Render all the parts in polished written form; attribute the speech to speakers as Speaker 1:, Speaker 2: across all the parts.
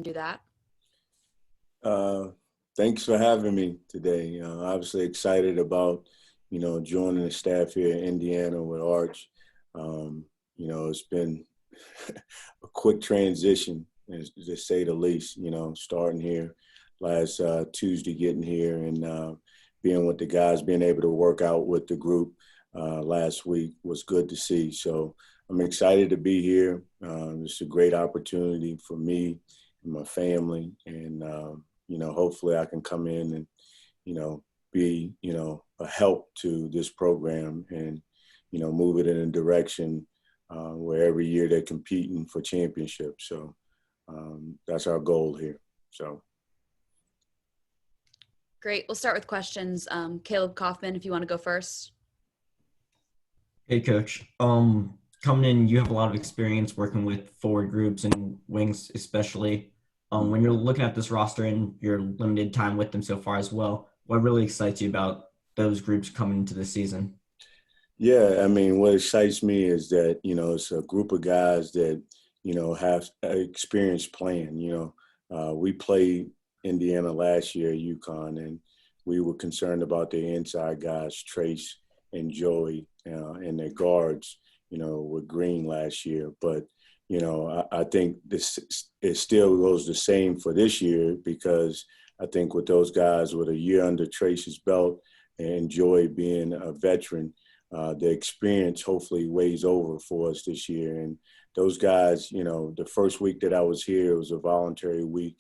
Speaker 1: do that.
Speaker 2: Uh, Thanks for having me today. Obviously excited about, joining the staff here in Indiana with Arch. Um, it's been a quick transition, to say the least, starting here last Tuesday, getting here and being with the guys, being able to work out with the group last week was good to see. So I'm excited to be here. It's a great opportunity for me and my family. And, hopefully I can come in and, be, a help to this program and, move it in a direction where every year they're competing for championships. So that's our goal here. So.
Speaker 1: Great. We'll start with questions. Caleb Kaufman, if you want to go first.
Speaker 3: Hey, Coach. Coming in, you have a lot of experience working with forward groups and wings, especially. When you're looking at this roster and your limited time with them so far as well, what really excites you about those groups coming into the season?
Speaker 2: Yeah, I mean, what excites me is that, it's a group of guys that, have experience playing. We played Indiana last year at UConn, and we were concerned about the inside guys, Trace and Joey, and their guards, with Green last year. But, I think it still goes the same for this year because I think with those guys with a year under Trace's belt and Joey being a veteran, the experience hopefully weighs over for us this year. And those guys, the first week that I was here, it was a voluntary week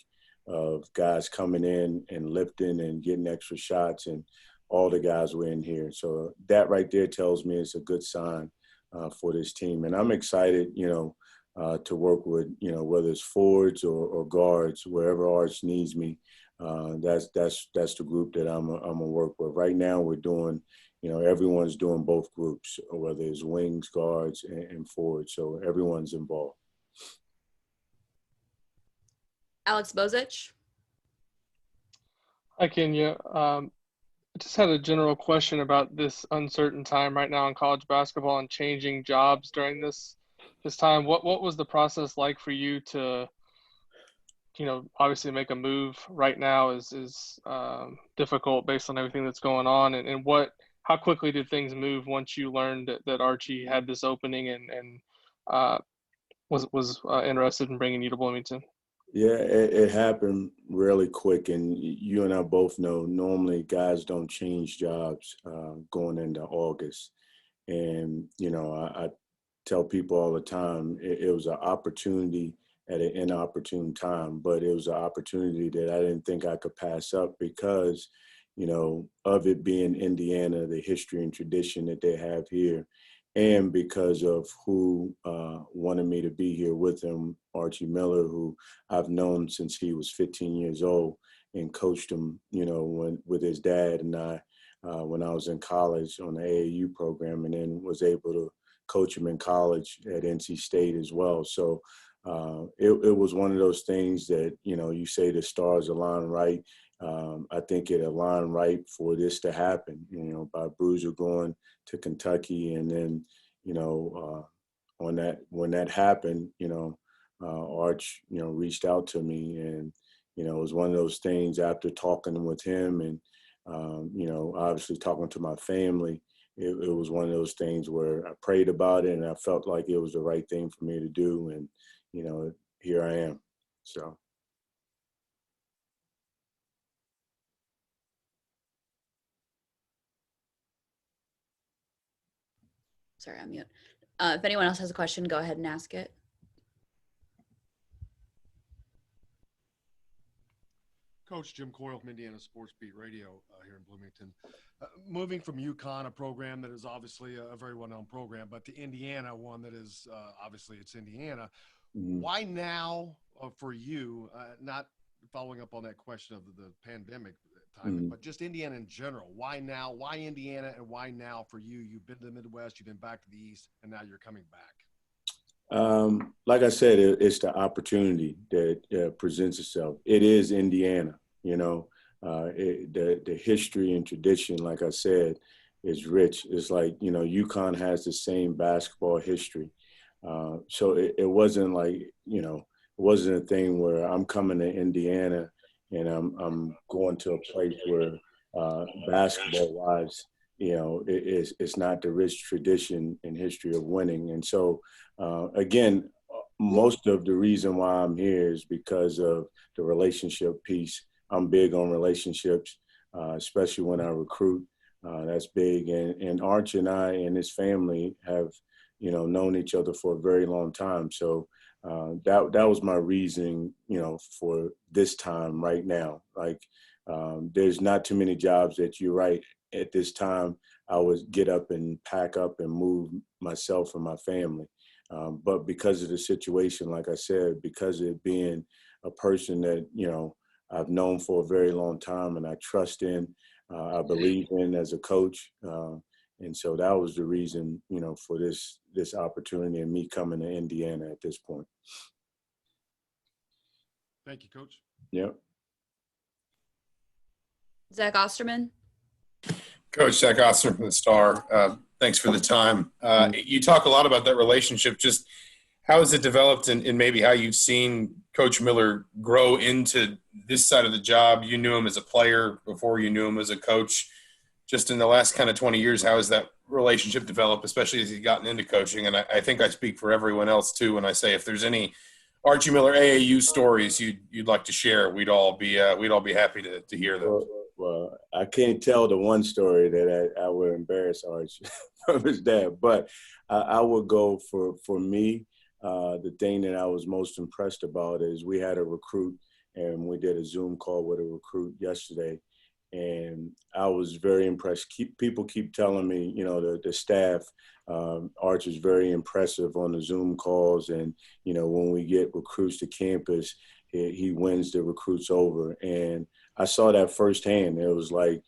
Speaker 2: of guys coming in and lifting and getting extra shots, and all the guys were in here. So that right there tells me it's a good sign for this team. And I'm excited, to work with, whether it's forwards or guards, wherever Arch needs me. That's the group that I'm gonna work with. Right now we're doing, everyone's doing both groups, whether it's wings, guards, and forwards. So everyone's involved.
Speaker 1: Alex Bozich.
Speaker 4: Hi, Kenya. I just had a general question about this uncertain time right now in college basketball and changing jobs during this time. What was the process like for you to, obviously make a move right now is difficult based on everything that's going on, and how quickly did things move once you learned that Archie had this opening and was interested in bringing you to Bloomington?
Speaker 2: Yeah, it happened really quick, and you and I both know normally guys don't change jobs going into August. And, I tell people all the time, it was an opportunity at an inopportune time, but it was an opportunity that I didn't think I could pass up because, of it being Indiana, the history and tradition that they have here, and because of who wanted me to be here with him, Archie Miller, who I've known since he was 15 years old and coached him, with his dad and I when I was in college on the AAU program, and then was able to coach him in college at NC State as well. So it was one of those things that, you say the stars align right. I think it aligned right for this to happen, by Bruiser going to Kentucky. And then, when that happened, Arch, reached out to me, and, it was one of those things after talking with him and, obviously talking to my family, it was one of those things where I prayed about it and I felt like it was the right thing for me to do. And, here I am. So.
Speaker 1: Sorry, I'm mute. If anyone else has a question, go ahead and ask it.
Speaker 5: Coach Jim Coyle from Indiana Sports Beat Radio here in Bloomington. Moving from UConn, a program that is obviously a very well-known program, but to Indiana, one that is obviously it's Indiana. Mm-hmm. Why now for you, not following up on that question of the pandemic time, mm-hmm. but just Indiana in general? Why now? Why Indiana, and why now for you? You've been to the Midwest, you've been back to the East, and now you're coming back.
Speaker 2: Like I said, it's the opportunity that presents itself. It is Indiana, the history and tradition, like I said, is rich. It's like, UConn has the same basketball history. So it wasn't like, wasn't a thing where I'm coming to Indiana and I'm going to a place where basketball wise, it's not the rich tradition and history of winning. And so, again, most of the reason why I'm here is because of the relationship piece. I'm big on relationships, especially when I recruit. That's big. And Arch and I and his family have, known each other for a very long time. So that was my reasoning, for this time right now. Like, there's not too many jobs that you're right at this time. I would get up and pack up and move myself and my family. But because of the situation, like I said, because of it being a person that, I've known for a very long time and I trust in, I believe in as a coach. And so that was the reason, for this opportunity and me coming to Indiana at this point.
Speaker 5: Thank you, Coach.
Speaker 2: Yep.
Speaker 1: Zach Osterman.
Speaker 6: Coach Zach Oster from the Star. Thanks for the time. You talk a lot about that relationship. Just how has it developed and maybe how you've seen Coach Miller grow into this side of the job? You knew him as a player before you knew him as a coach. Just in the last kind of 20 years, how has that relationship developed, especially as he's gotten into coaching? And I think I speak for everyone else, too, when I say if there's any Archie Miller AAU stories you'd like to share, we'd all be happy to hear them.
Speaker 2: Well, I can't tell the one story that I would embarrass Arch from his dad, but I would go for me. The thing that I was most impressed about is we had a recruit and we did a Zoom call with a recruit yesterday. And I was very impressed. People keep telling me, the staff, Arch is very impressive on the Zoom calls. And, when we get recruits to campus, he wins the recruits over. And I saw that firsthand. It was like,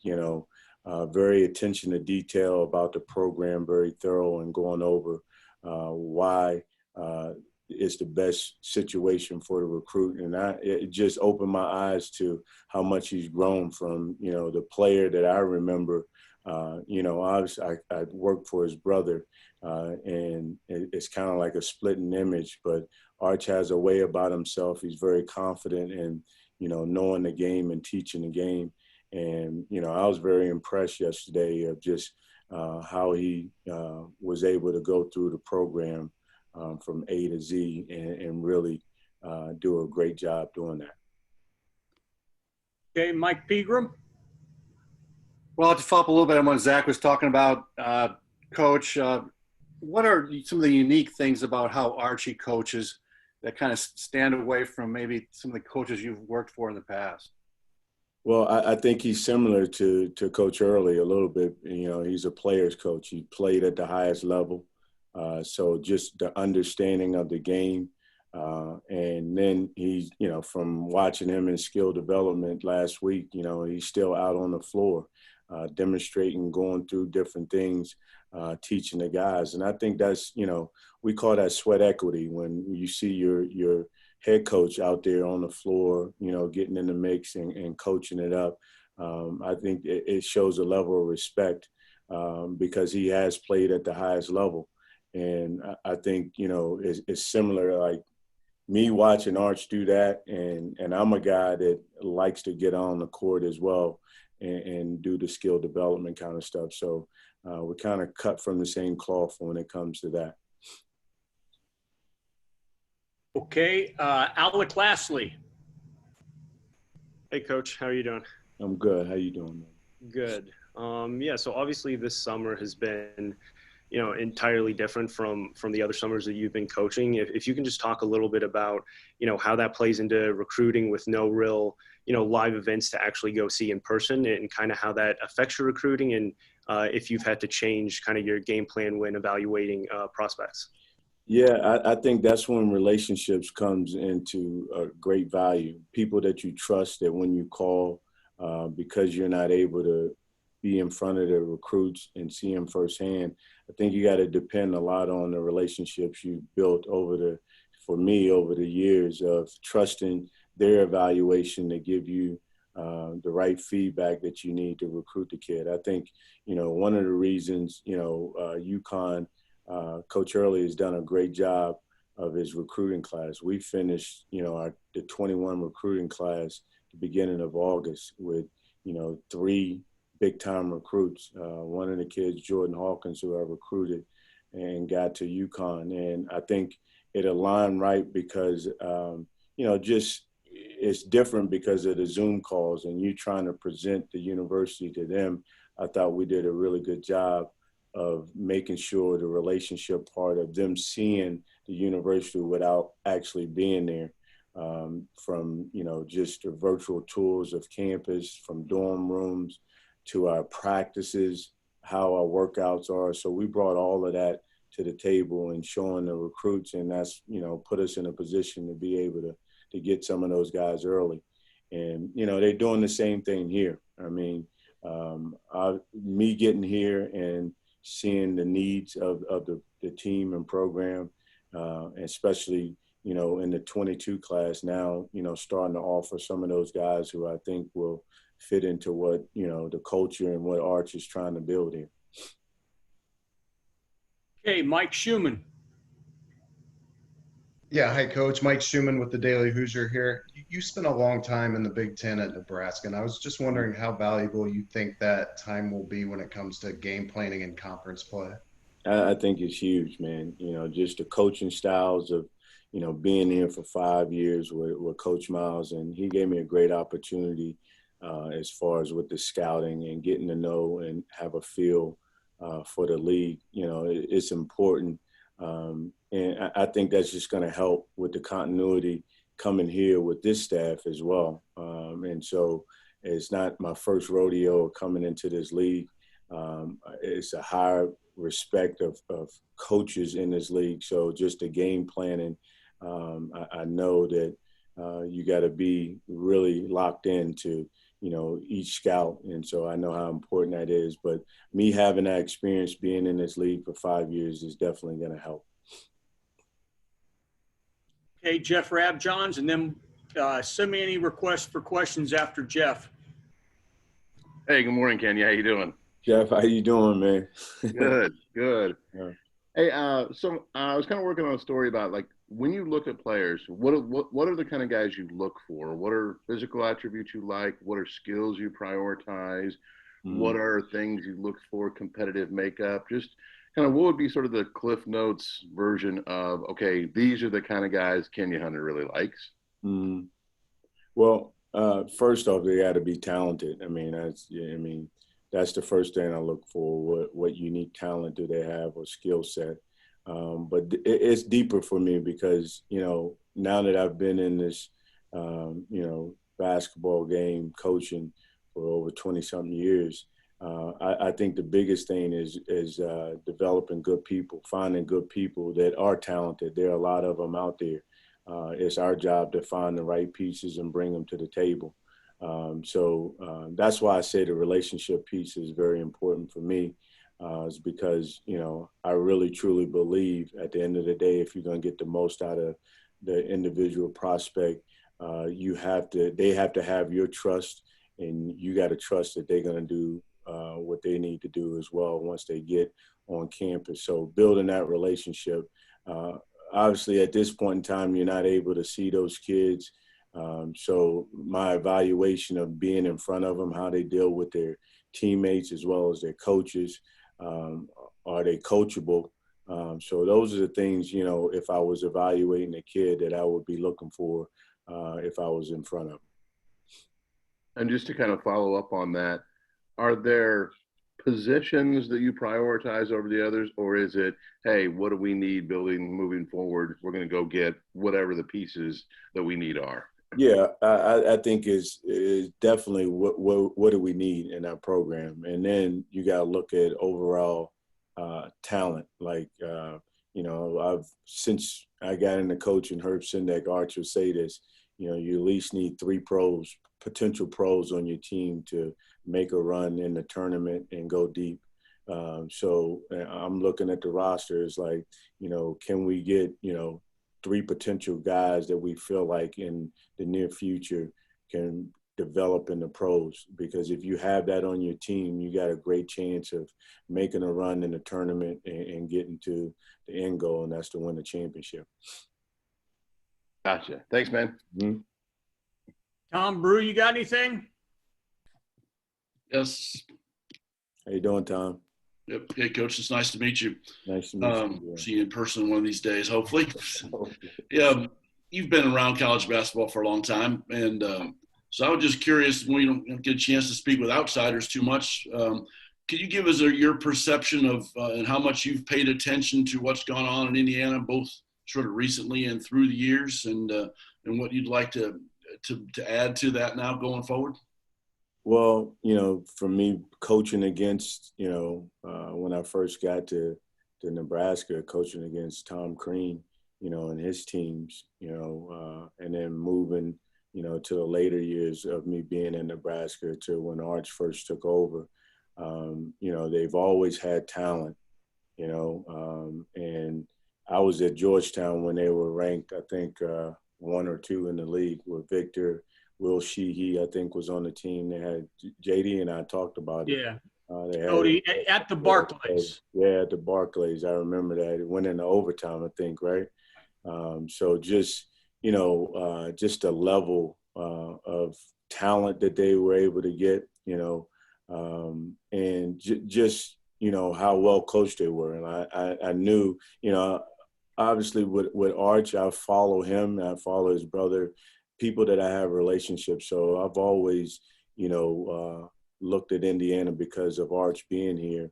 Speaker 2: very attention to detail about the program, very thorough and going over why it's the best situation for the recruit. And it just opened my eyes to how much he's grown from, the player that I remember. Obviously I worked for his brother and it's kind of like a splitting image, but Arch has a way about himself. He's very confident in, knowing the game and teaching the game. And, I was very impressed yesterday of just how he was able to go through the program from A to Z and really do a great job doing that.
Speaker 7: Okay, Mike Pegram.
Speaker 8: Well, to follow up a little bit on what Zach was talking about, Coach, what are some of the unique things about how Archie coaches that kind of stand away from maybe some of the coaches you've worked for in the past?
Speaker 2: Well, I think he's similar to Coach Early a little bit. He's a player's coach. He played at the highest level. So just the understanding of the game. And then he's, from watching him in skill development last week, he's still out on the floor, demonstrating, going through different things, teaching the guys. And I think that's, we call that sweat equity when you see your head coach out there on the floor, getting in the mix and coaching it up. I think it shows a level of respect because he has played at the highest level. And I think, it's similar, like me watching Arch do that. And I'm a guy that likes to get on the court as well and do the skill development kind of stuff. So we're kind of cut from the same cloth when it comes to that.
Speaker 7: Okay, Alec Lastly.
Speaker 9: Hey, Coach. How are you doing?
Speaker 2: I'm good. How you doing, man?
Speaker 9: Good. Yeah, so obviously this summer has been, entirely different from the other summers that you've been coaching. If you can just talk a little bit about, how that plays into recruiting with no real, live events to actually go see in person and kind of how that affects your recruiting and if you've had to change kind of your game plan when evaluating prospects.
Speaker 2: Yeah, I think that's when relationships comes into a great value. People that you trust that when you call, because you're not able to be in front of the recruits and see them firsthand, I think you got to depend a lot on the relationships you built over the years of trusting their evaluation to give you the right feedback that you need to recruit the kid. I think, one of the reasons, UConn, Coach Early has done a great job of his recruiting class. We finished, the 21 recruiting class the beginning of August with, 3 big-time recruits. One of the kids, Jordan Hawkins, who I recruited and got to UConn. And I think it aligned right because, just it's different because of the Zoom calls and you trying to present the university to them. I thought we did a really good job of making sure the relationship part of them seeing the university without actually being there, from, just the virtual tours of campus, from dorm rooms to our practices, how our workouts are. So we brought all of that to the table and showing the recruits, and that's, put us in a position to be able to get some of those guys early. And, they're doing the same thing here. I mean, me getting here and seeing the needs of the team and program, especially, in the 22 class now, starting to offer some of those guys who I think will fit into what, the culture and what Arch is trying to build here.
Speaker 7: Okay, Mike Schumann.
Speaker 10: Yeah, hi, Coach. Mike Schumann with the Daily Hoosier here. You spent a long time in the Big Ten at Nebraska, and I was just wondering how valuable you think that time will be when it comes to game planning and conference play.
Speaker 2: I think it's huge, man. Just the coaching styles of, being here for 5 years with Coach Miles, and he gave me a great opportunity as far as with the scouting and getting to know and have a feel for the league. It's important. And I think that's just going to help with the continuity coming here with this staff as well. And so it's not my first rodeo coming into this league. It's a high respect of coaches in this league. So just the game planning, I know that you got to be really locked into, each scout. And so I know how important that is. But me having that experience being in this league for 5 years is definitely going to help.
Speaker 7: Okay, Jeff Rabjohns, and then send me any requests for questions after Jeff.
Speaker 11: Hey, good morning, Kenya. How you doing?
Speaker 2: Jeff, how you doing, man?
Speaker 11: Good, good.
Speaker 2: Yeah.
Speaker 11: Hey, so I was kind of working on a story about, like, when you look at players, what are the kind of guys you look for? What are physical attributes you like? What are skills you prioritize? What are things you look for, competitive makeup? Just kind of what would be sort of the Cliff Notes version of, okay, these are the kind of guys Kenya Hunter really likes?
Speaker 2: Well, first off, they got to be talented. That's the first thing I look for. What unique talent do they have or skill set? But it's deeper for me because, now that I've been in this, basketball game coaching for over 20-something years, I think the biggest thing is developing good people, finding good people that are talented. There are a lot of them out there. It's our job to find the right pieces and bring them to the table. So that's why I say the relationship piece is very important for me. Is because, I really truly believe at the end of the day, if you're going to get the most out of the individual prospect, they have to have your trust, and you got to trust that they're going to do what they need to do as well once they get on campus. So building that relationship, obviously at this point in time, you're not able to see those kids. So my evaluation of being in front of them, how they deal with their teammates as well as their coaches, are they coachable? So those are the things, if I was evaluating a kid that I would be looking for if I was in front of them.
Speaker 11: And just to kind of follow up on that, are there positions that you prioritize over the others, or is it, hey, what do we need moving forward? We're going to go get whatever the pieces that we need are.
Speaker 2: Yeah, I think is definitely what do we need in our program, and then you got to look at overall talent. Like since I got into coaching, Herb Sendek, Archer say this. You at least need 3 potential pros on your team to make a run in the tournament and go deep. So I'm looking at the roster as like, can we get 3 potential guys that we feel like in the near future can develop in the pros? Because if you have that on your team, you got a great chance of making a run in the tournament and getting to the end goal, and that's to win the championship.
Speaker 11: Gotcha. Thanks, man.
Speaker 2: Mhm.
Speaker 7: Tom Brew, you got anything?
Speaker 12: Yes.
Speaker 2: How you doing, Tom?
Speaker 12: Yep. Hey, Coach. It's nice to meet you.
Speaker 2: Nice to meet you.
Speaker 12: See you in person one of these days, hopefully.
Speaker 2: Okay.
Speaker 12: Yeah. You've been around college basketball for a long time. And so I was just curious, when you don't get a chance to speak with outsiders too much, could you give us your perception of and how much you've paid attention to what's gone on in Indiana, both sort of recently and through the years, and what you'd like to add to that now going forward?
Speaker 2: Well, for me, coaching against, when I first got to Nebraska, coaching against Tom Crean, and his teams, and then moving, to the later years of me being in Nebraska to when Arch first took over, they've always had talent, and I was at Georgetown when they were ranked, I think, 1 or 2 in the league with Victor. Will Sheehy, I think, was on the team. They had JD and I talked about it.
Speaker 7: Yeah.
Speaker 2: They had
Speaker 7: Cody, at the Barclays.
Speaker 2: Yeah, at the Barclays. I remember that. It went into overtime, I think, right? So just, just the level of talent that they were able to get, and just, how well coached they were. And I knew, obviously with Arch, I follow him. I follow his brother, people that I have relationships. So I've always, looked at Indiana because of Arch being here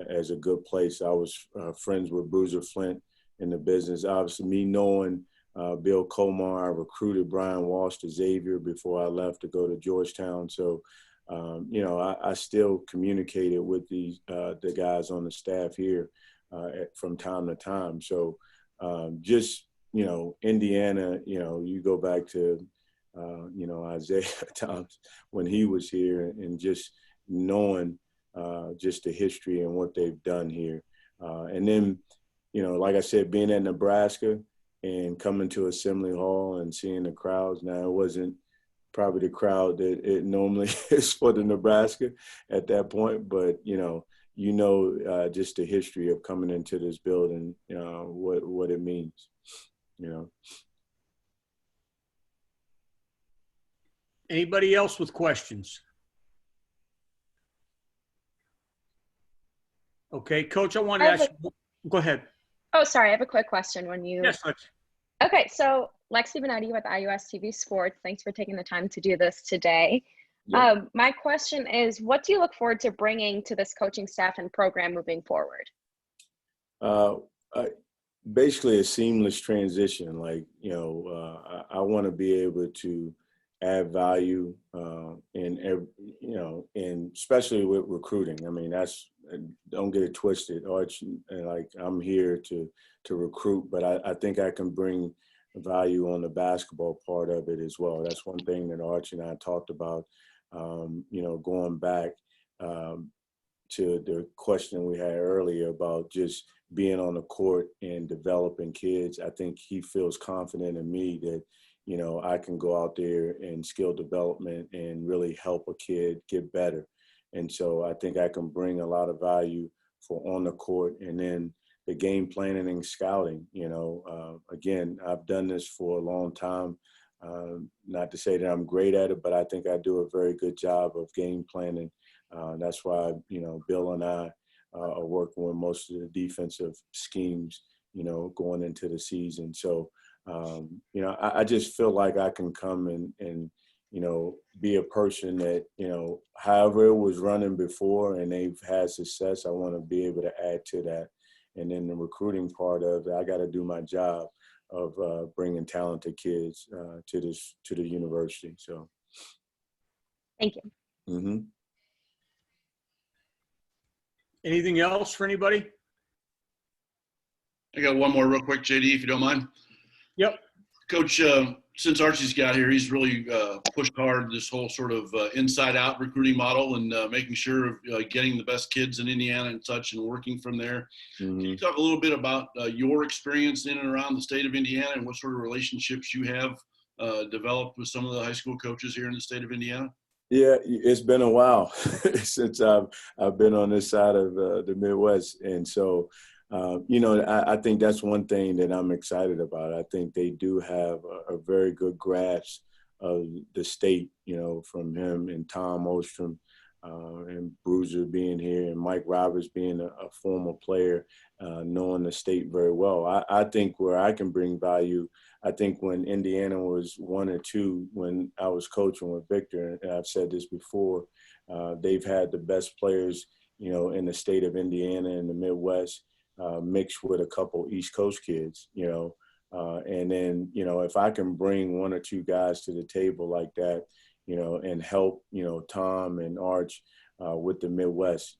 Speaker 2: as a good place. I was friends with Bruiser Flint in the business. Obviously, me knowing Bill Colmar, I recruited Brian Walsh to Xavier before I left to go to Georgetown. So, I still communicated with the guys on the staff here from time to time. So just, Indiana, you go back to, Isaiah Thomas when he was here, and just knowing just the history and what they've done here. And then, like I said, being at Nebraska and coming to Assembly Hall and seeing the crowds. Now, it wasn't probably the crowd that it normally is for the Nebraska at that point, but, just the history of coming into this building, what it means,
Speaker 7: Anybody else with questions? Okay, Coach, I want to ask you. Go ahead.
Speaker 13: Oh, sorry. I have a quick question.
Speaker 7: Yes, Lex.
Speaker 13: Okay, so Lexi Benetti with iUS TV Sports. Thanks for taking the time to do this today.
Speaker 2: Yeah.
Speaker 13: My question is, what do you look forward to bringing to this coaching staff and program moving forward?
Speaker 2: Basically a seamless transition. Like, I want to be able to add value and especially with recruiting. I mean, don't get it twisted. Arch, like, I'm here to recruit, but I think I can bring value on the basketball part of it as well. That's one thing that Arch and I talked about, going back to the question we had earlier about just being on the court and developing kids. I think he feels confident in me that, I can go out there and skill development and really help a kid get better. And so I think I can bring a lot of value for on the court, and then the game planning and scouting. Again, I've done this for a long time. Not to say that I'm great at it, but I think I do a very good job of game planning. That's why, Bill and I are working with most of the defensive schemes, going into the season. So, I just feel like I can come and be a person that, however it was running before and they've had success, I want to be able to add to that. And then the recruiting part of it, I got to do my job of bringing talented kids to the university. So.
Speaker 13: Thank you.
Speaker 2: Mm-hmm.
Speaker 7: Anything else for anybody?
Speaker 12: I got one more real quick, JD, if you don't mind.
Speaker 7: Yep.
Speaker 12: Coach, since Archie's got here, he's really pushed hard this whole sort of inside-out recruiting model and making sure of getting the best kids in Indiana and such and working from there.
Speaker 2: Mm-hmm.
Speaker 12: Can you talk a little bit about your experience in and around the state of Indiana and what sort of relationships you have developed with some of the high school coaches here in the state of Indiana?
Speaker 2: Yeah, it's been a while since I've been on this side of the Midwest. And so, I think that's one thing that I'm excited about. I think they do have a very good grasp of the state, from him and Tom Ostrom and Bruiser being here and Mike Roberts being a former player, knowing the state very well. I think where I can bring value, I think when Indiana was 1 or 2, when I was coaching with Victor, and I've said this before, they've had the best players, in the state of Indiana and the Midwest, mixed with a couple East Coast kids, and then, if I can bring 1 or 2 guys to the table like that, and help, Tom and Arch with the Midwest,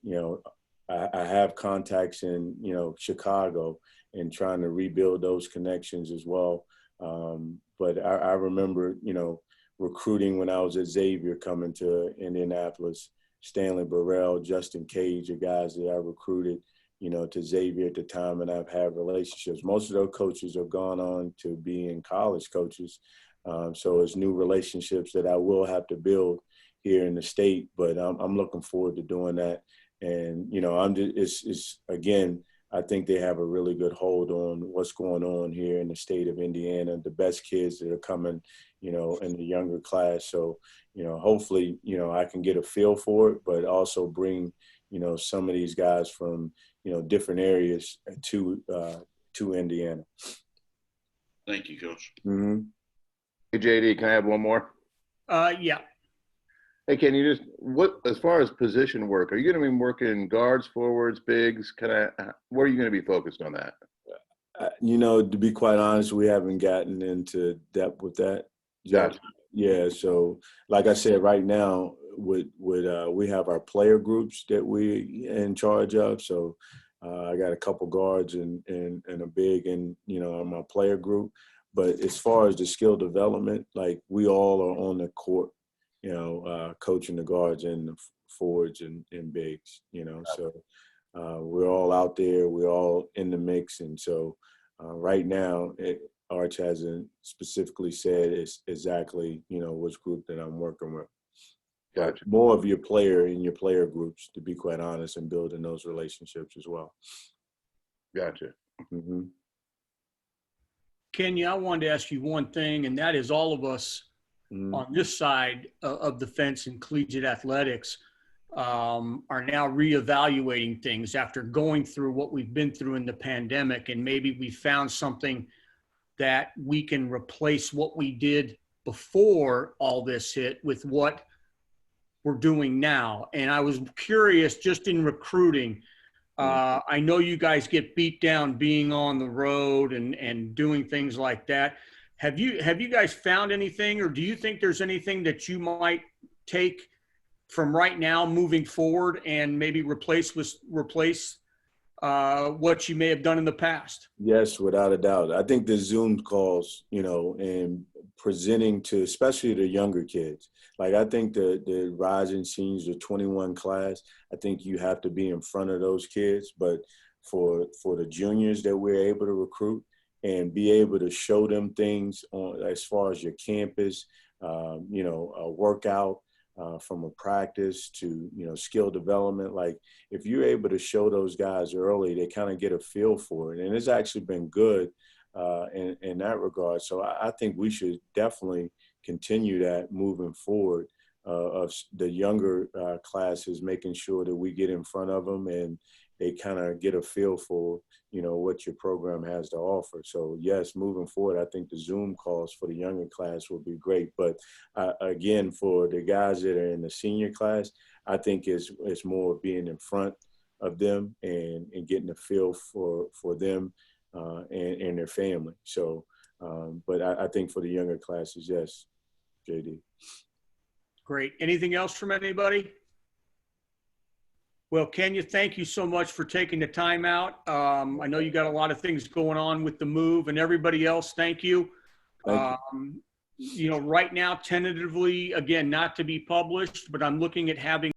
Speaker 2: I have contacts in, Chicago and trying to rebuild those connections as well. But I remember, recruiting when I was at Xavier coming to Indianapolis, Stanley Burrell, Justin Cage, the guys that I recruited, to Xavier at the time, and I've had relationships. Most of those coaches have gone on to being college coaches. So it's new relationships that I will have to build here in the state, but I'm looking forward to doing that. And, again, I think they have a really good hold on what's going on here in the state of Indiana, the best kids that are coming, in the younger class. So, hopefully, I can get a feel for it, but also bring, some of these guys from, different areas to Indiana.
Speaker 12: Thank you, Coach.
Speaker 2: Mm-hmm.
Speaker 11: Hey, JD, can I have one more?
Speaker 7: Yeah.
Speaker 11: Hey, can you as far as position work, are you going to be working guards, forwards, bigs? Where are you going to be focused on that?
Speaker 2: To be quite honest, we haven't gotten into depth with that.
Speaker 11: Gotcha.
Speaker 2: Yeah. So like I said, right now we have our player groups that we in charge of. So I got a couple guards and a big in my player group. But as far as the skill development, like we all are on the court, coaching the guards and the forwards and bigs, so we're all out there, we're all in the mix. And so right now, Arch hasn't specifically said it's exactly, which group that I'm working with.
Speaker 11: Gotcha.
Speaker 2: More of your player in your player groups, to be quite honest, and building those relationships as well.
Speaker 11: Gotcha.
Speaker 2: Mm-hmm.
Speaker 7: Kenya, I wanted to ask you one thing, and that is all of us on this side of the fence in collegiate athletics are now reevaluating things after going through what we've been through in the pandemic, and maybe we found something that we can replace what we did before all this hit with what we're doing now. And I was curious, just in recruiting, I know you guys get beat down being on the road and doing things like that. Have you guys found anything, or do you think there's anything that you might take from right now moving forward and maybe replace what you may have done in the past?
Speaker 2: Yes, without a doubt. I think the Zoom calls, and presenting to especially the younger kids. Like I think the rising seniors, the 21 class, I think you have to be in front of those kids. But for the juniors that we're able to recruit and be able to show them things on as far as your campus, a workout, from a practice to, skill development. Like if you're able to show those guys early, they kind of get a feel for it. And it's actually been good in that regard. So I think we should definitely continue that moving forward of the younger classes, making sure that we get in front of them and they kind of get a feel for, what your program has to offer. So yes, moving forward, I think the Zoom calls for the younger class will be great. But again, for the guys that are in the senior class, I think it's more being in front of them and getting a feel for them and their family. So, but I think for the younger classes, yes, JD.
Speaker 7: Great. Anything else from anybody? Well, Kenya, thank you so much for taking the time out. I know you got a lot of things going on with the move, and everybody else, thank you.
Speaker 2: Thank
Speaker 7: you. Right now, tentatively, again, not to be published, but I'm looking at having